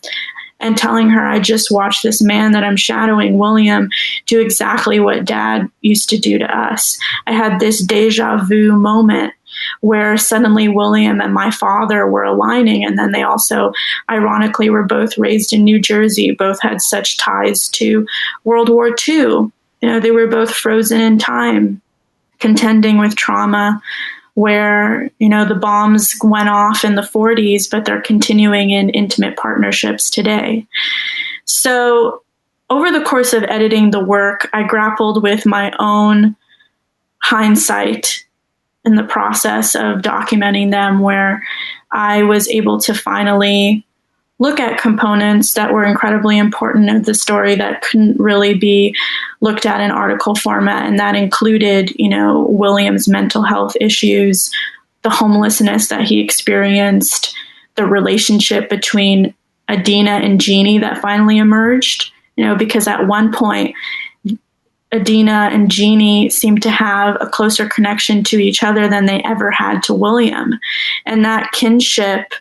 and telling her, I just watched this man that I'm shadowing, William, do exactly what Dad used to do to us. I had this deja vu moment where suddenly William and my father were aligning. And then they also, ironically, were both raised in New Jersey, both had such ties to World War II. They were both frozen in time, contending with trauma, where, the bombs went off in the 40s, but they're continuing in intimate partnerships today. So over the course of editing the work, I grappled with my own hindsight in the process of documenting them where I was able to finally look at components that were incredibly important of the story that couldn't really be looked at in article format. And that included, William's mental health issues, the homelessness that he experienced, the relationship between Adina and Jeannie that finally emerged, because at one point, Adina and Jeannie seemed to have a closer connection to each other than they ever had to William. And that kinship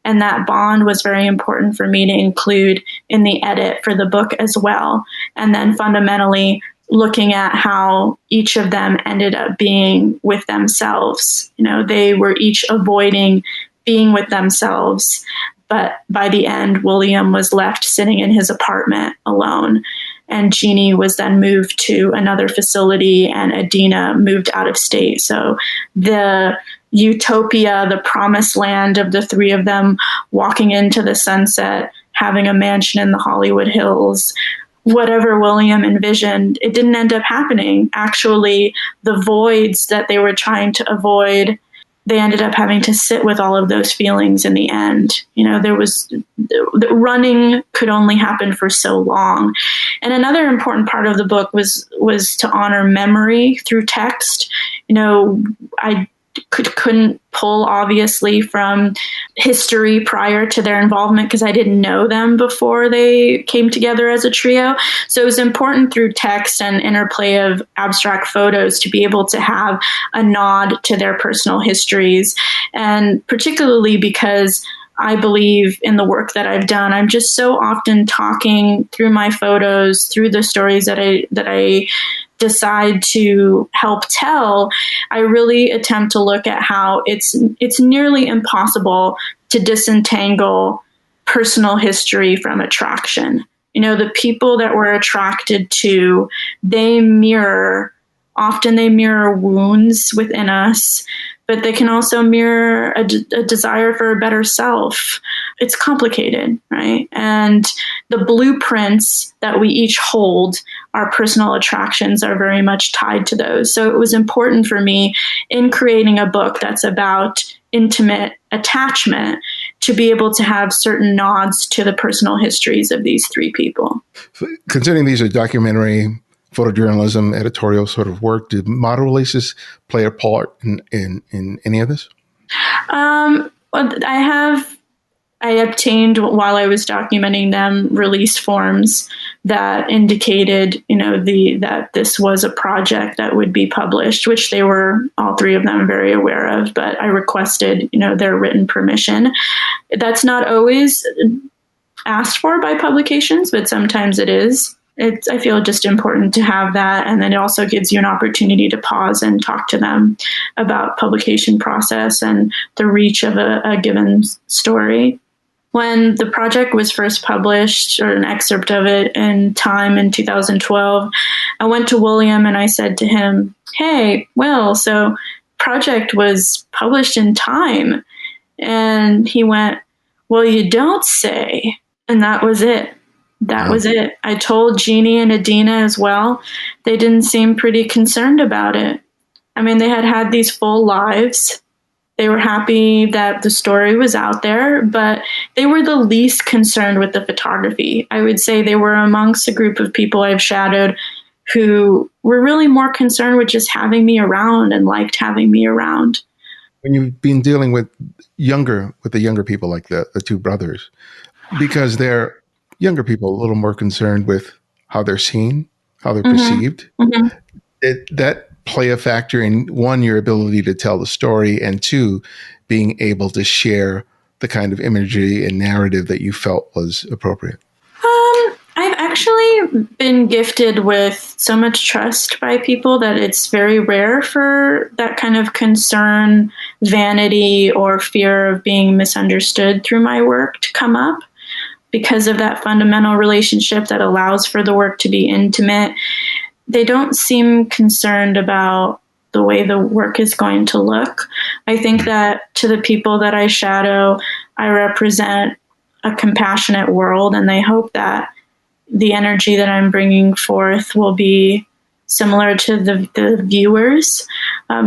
and that bond was very important for me to include in the edit for the book as well. And then fundamentally looking at how each of them ended up being with themselves. They were each avoiding being with themselves. But by the end, William was left sitting in his apartment alone. And Jeannie was then moved to another facility and Adina moved out of state. So the utopia, the promised land of the three of them walking into the sunset, having a mansion in the Hollywood Hills, whatever William envisioned, it didn't end up happening. Actually, the voids that they were trying to avoid, they ended up having to sit with all of those feelings in the end. The running could only happen for so long. And another important part of the book was to honor memory through text. I couldn't pull obviously from history prior to their involvement because I didn't know them before they came together as a trio. So it was important through text and interplay of abstract photos to be able to have a nod to their personal histories. And particularly because I believe in the work that I've done, I'm just so often talking through my photos, through the stories that I decide to help tell. I really attempt to look at how it's nearly impossible to disentangle personal history from attraction. The people that we're attracted to, often they mirror wounds within us, but they can also mirror a desire for a better self. It's complicated, right? And the blueprints that we each hold, our personal attractions are very much tied to those. So it was important for me in creating a book that's about intimate attachment to be able to have certain nods to the personal histories of these three people. Considering these are documentary, photojournalism, editorial sort of work, did model releases play a part in any of this? I obtained, while I was documenting them, release forms that indicated, that this was a project that would be published, which they were, all three of them, very aware of, but I requested, their written permission. That's not always asked for by publications, but sometimes it is. I feel just important to have that. And then it also gives you an opportunity to pause and talk to them about publication process and the reach of a given story. When the project was first published, or an excerpt of it in Time in 2012, I went to William and I said to him, "Hey, Will, so project was published in Time." And he went, "Well, you don't say." And that was it. That was it. I told Jeannie and Adina as well. They didn't seem pretty concerned about it. I mean, they had these full lives. They were happy that the story was out there, but they were the least concerned with the photography. I would say they were amongst a group of people I've shadowed who were really more concerned with just having me around and liked having me around. When you've been dealing with the younger people like the two brothers, because they're younger people a little more concerned with how they're seen, how they're perceived. Mm-hmm. That play a factor in, one, your ability to tell the story, and two, being able to share the kind of imagery and narrative that you felt was appropriate? I've actually been gifted with so much trust by people that it's very rare for that kind of concern, vanity, or fear of being misunderstood through my work to come up. Because of that fundamental relationship that allows for the work to be intimate, they don't seem concerned about the way the work is going to look. I think that to the people that I shadow, I represent a compassionate world, and they hope that the energy that I'm bringing forth will be similar to the viewers.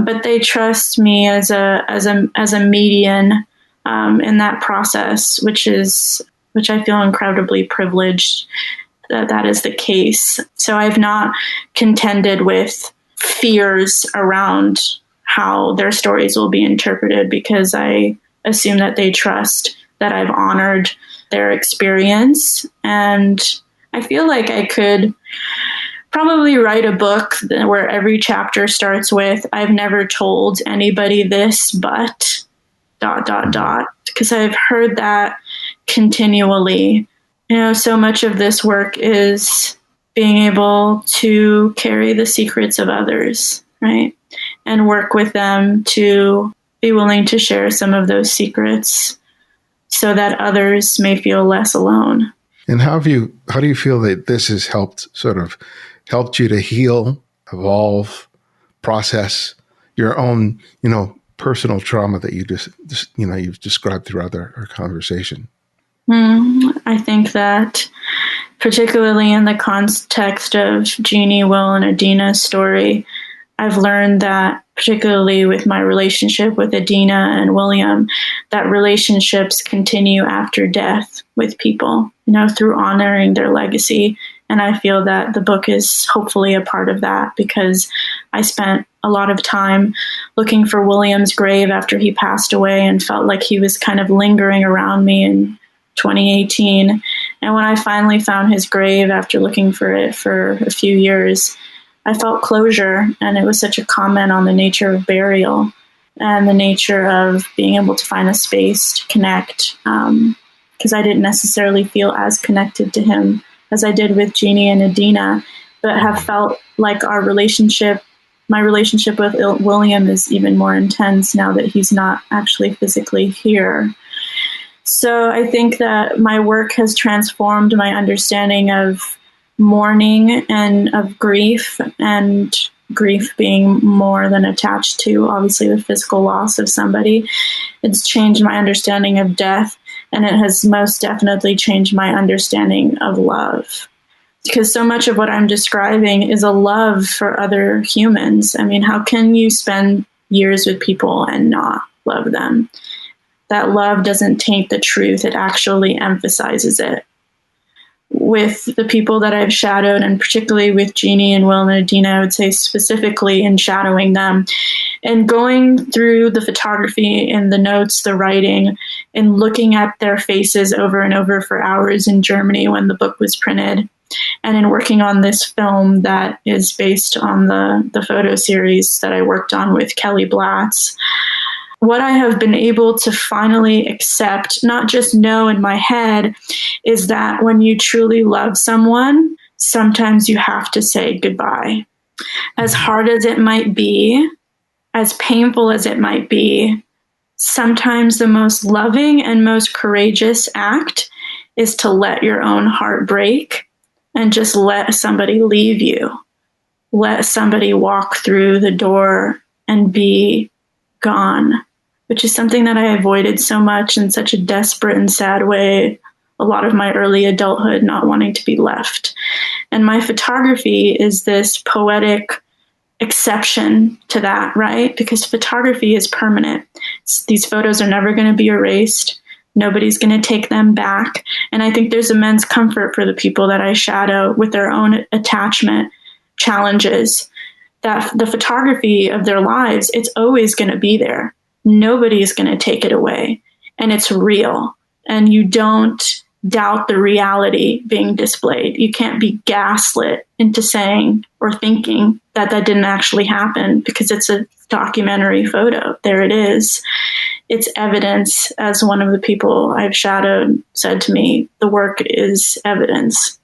but they trust me as a median in that process, which I feel incredibly privileged that is the case. So I've not contended with fears around how their stories will be interpreted, because I assume that they trust that I've honored their experience. And I feel like I could probably write a book where every chapter starts with, I've never told anybody this, but ... because I've heard that continually. So much of this work is being able to carry the secrets of others, right? And work with them to be willing to share some of those secrets so that others may feel less alone. And how do you feel that this has helped you to heal, evolve, process your own, personal trauma that you you've described throughout our conversation? I think that particularly in the context of Jeannie, Will, and Adina's story, I've learned that, particularly with my relationship with Adina and William, that relationships continue after death with people, through honoring their legacy. And I feel that the book is hopefully a part of that, because I spent a lot of time looking for William's grave after he passed away and felt like he was kind of lingering around me in 2018. And when I finally found his grave after looking for it for a few years, I felt closure. And it was such a comment on the nature of burial and the nature of being able to find a space to connect, because I didn't necessarily feel as connected to him as I did with Jeannie and Adina, but have felt like my relationship with William is even more intense now that he's not actually physically here. So I think that my work has transformed my understanding of mourning and of grief, and grief being more than attached to, obviously, the physical loss of somebody. It's changed my understanding of death, and it has most definitely changed my understanding of love. Because so much of what I'm describing is a love for other humans. I mean, how can you spend years with people and not love them? That love doesn't taint the truth, it actually emphasizes it. With the people that I've shadowed, and particularly with Jeannie and Will and Adina, I would say specifically in shadowing them and going through the photography and the notes, the writing, and looking at their faces over and over for hours in Germany when the book was printed, and in working on this film that is based on the photo series that I worked on with Kelly Blatz. What I have been able to finally accept, not just know in my head, is that when you truly love someone, sometimes you have to say goodbye. As hard as it might be, as painful as it might be, sometimes the most loving and most courageous act is to let your own heart break and just let somebody leave you. Let somebody walk through the door and be gone, which is something that I avoided so much in such a desperate and sad way, a lot of my early adulthood, not wanting to be left. And my photography is this poetic exception to that, right? Because photography is permanent. These photos are never going to be erased. Nobody's going to take them back. And I think there's immense comfort for the people that I shadow with their own attachment challenges, that the photography of their lives, it's always going to be there. Nobody is going to take it away. And it's real. And you don't doubt the reality being displayed. You can't be gaslit into saying or thinking that that didn't actually happen, because it's a documentary photo. There it is. It's evidence. As one of the people I've shadowed said to me, the work is evidence.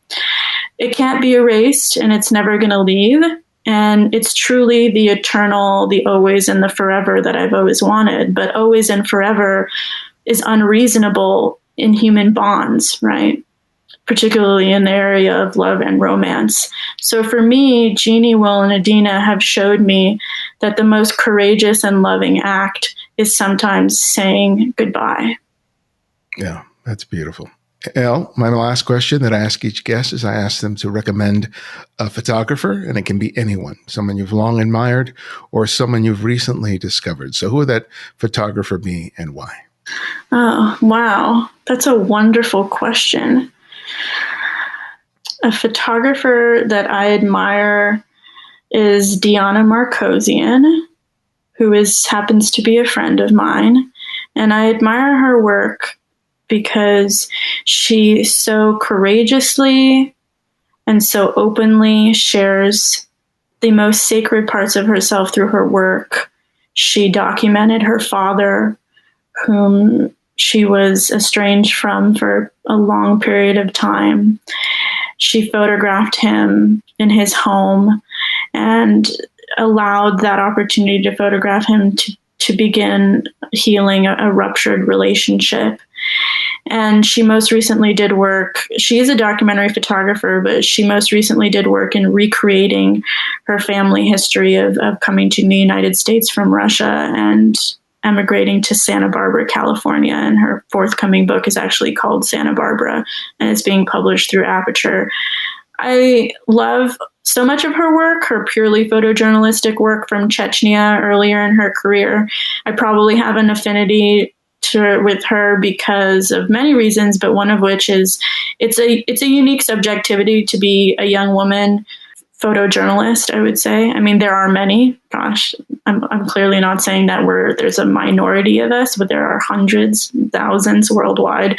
It can't be erased, and it's never going to leave. And it's truly the eternal, the always and the forever that I've always wanted. But always and forever is unreasonable in human bonds, right? Particularly in the area of love and romance. So for me, Jeannie, Will, and Adina have showed me that the most courageous and loving act is sometimes saying goodbye. Yeah, that's beautiful. Elle, my last question that I ask each guest is I ask them to recommend a photographer, and it can be anyone, someone you've long admired or someone you've recently discovered. So who would that photographer be and why? Oh, wow. That's a wonderful question. A photographer that I admire is Diana Markosian, who happens to be a friend of mine. And I admire her work because she so courageously and so openly shares the most sacred parts of herself through her work. She documented her father, whom she was estranged from for a long period of time. She photographed him in his home and allowed that opportunity to photograph him to begin healing a ruptured relationship. And she most recently did work. She is a documentary photographer, but she most recently did work in recreating her family history of coming to the United States from Russia and emigrating to Santa Barbara, California. And her forthcoming book is actually called Santa Barbara, and it's being published through Aperture. I love so much of her work, her purely photojournalistic work from Chechnya earlier in her career. I probably have an affinity with her because of many reasons, but one of which is it's a unique subjectivity to be a young woman photojournalist, I would say. I mean, there are many. Gosh, I'm clearly not saying that there's a minority of us, but there are hundreds, thousands worldwide.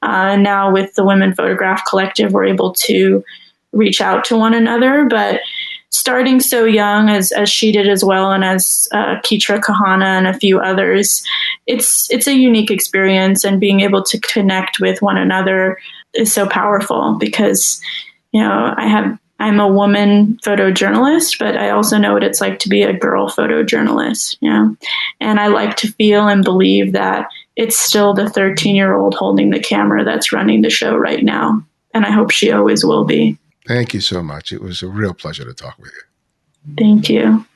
Now with the Women Photograph Collective, we're able to reach out to one another, but starting so young as she did as well, and as Keitra Kahana and a few others, it's a unique experience, and being able to connect with one another is so powerful because, I'm a woman photojournalist, but I also know what it's like to be a girl photojournalist, and I like to feel and believe that it's still the 13-year-old holding the camera that's running the show right now, and I hope she always will be. Thank you so much. It was a real pleasure to talk with you. Thank you.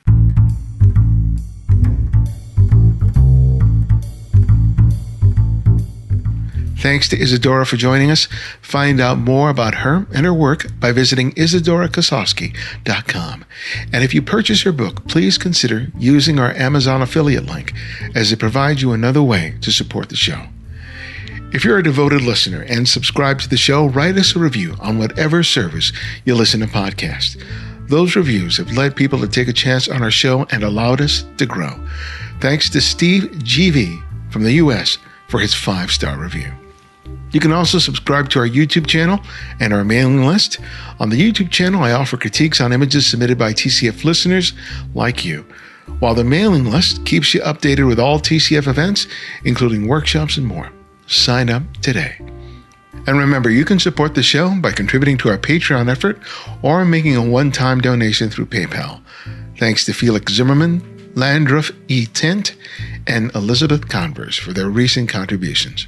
Thanks to Isadora for joining us. Find out more about her and her work by visiting IsadoraKosofsky.com. And if you purchase her book, please consider using our Amazon affiliate link, as it provides you another way to support the show. If you're a devoted listener and subscribe to the show, write us a review on whatever service you listen to podcasts. Those reviews have led people to take a chance on our show and allowed us to grow. Thanks to Steve GV from the US for his 5-star review. You can also subscribe to our YouTube channel and our mailing list. On the YouTube channel, I offer critiques on images submitted by TCF listeners like you, while the mailing list keeps you updated with all TCF events, including workshops and more. Sign up today. And remember, you can support the show by contributing to our Patreon effort or making a one-time donation through PayPal. Thanks to Felix Zimmerman, Landruf E. Tint, and Elizabeth Converse for their recent contributions.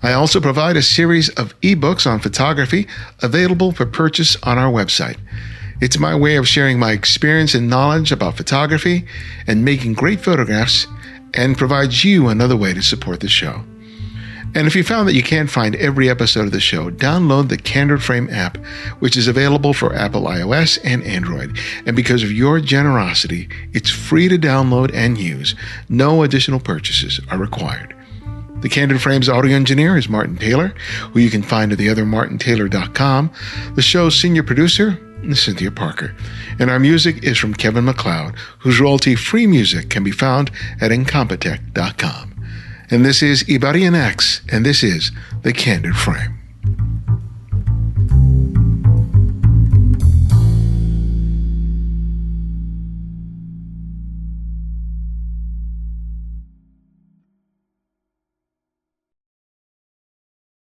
I also provide a series of ebooks on photography available for purchase on our website. It's my way of sharing my experience and knowledge about photography and making great photographs, and provides you another way to support the show. And if you found that you can't find every episode of the show, download the Candid Frame app, which is available for Apple iOS and Android. And because of your generosity, it's free to download and use. No additional purchases are required. The Candid Frame's audio engineer is Martin Taylor, who you can find at theothermartintaylor.com. The show's senior producer is Cynthia Parker. And our music is from Kevin MacLeod, whose royalty-free music can be found at incompetech.com. And this is Ibarian X, and this is The Candid Frame.